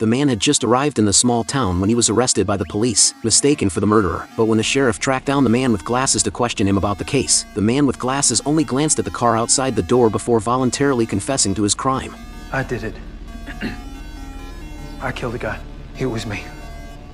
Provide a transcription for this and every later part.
The man had just arrived in the small town when he was arrested by the police, mistaken for the murderer. But when the sheriff tracked down the man with glasses to question him about the case, the man with glasses only glanced at the car outside the door before voluntarily confessing to his crime. I did it. I killed the guy. It was me.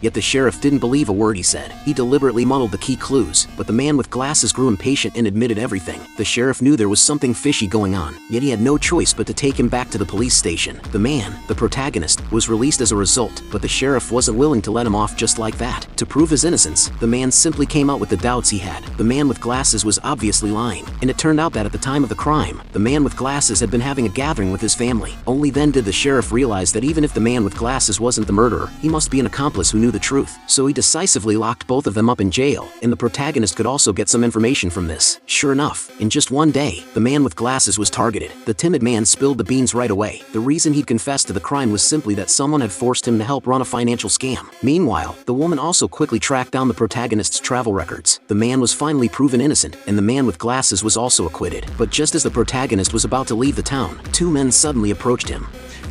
Yet the sheriff didn't believe a word he said. He deliberately muddled the key clues, but the man with glasses grew impatient and admitted everything. The sheriff knew there was something fishy going on, yet he had no choice but to take him back to the police station. The man, the protagonist, was released as a result, but the sheriff wasn't willing to let him off just like that. To prove his innocence, the man simply came out with the doubts he had. The man with glasses was obviously lying, and it turned out that at the time of the crime, the man with glasses had been having a gathering with his family. Only then did the sheriff realize that even if the man with glasses wasn't the murderer, he must be an accomplice who knew the truth. So he decisively locked both of them up in jail, and the protagonist could also get some information from this. Sure enough, in just one day, the man with glasses was targeted. The timid man spilled the beans right away. The reason he'd confessed to the crime was simply that someone had forced him to help run a financial scam. Meanwhile, the woman also quickly tracked down the protagonist's travel records. The man was finally proven innocent, and the man with glasses was also acquitted. But just as the protagonist was about to leave the town, two men suddenly approached him.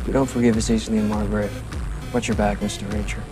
We don't forgive as easily, Margaret. Watch your back, Mr. Reacher.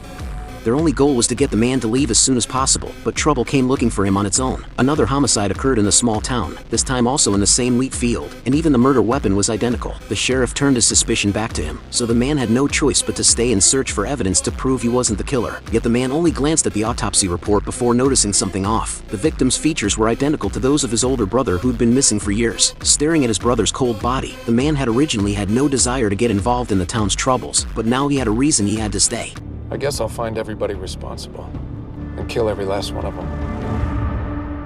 Their only goal was to get the man to leave as soon as possible, but trouble came looking for him on its own. Another homicide occurred in the small town, this time also in the same wheat field, and even the murder weapon was identical. The sheriff turned his suspicion back to him, so the man had no choice but to stay and search for evidence to prove he wasn't the killer. Yet the man only glanced at the autopsy report before noticing something off. The victim's features were identical to those of his older brother who'd been missing for years. Staring at his brother's cold body, the man had originally had no desire to get involved in the town's troubles, but now he had a reason he had to stay. I guess I'll find everybody responsible and kill every last one of them.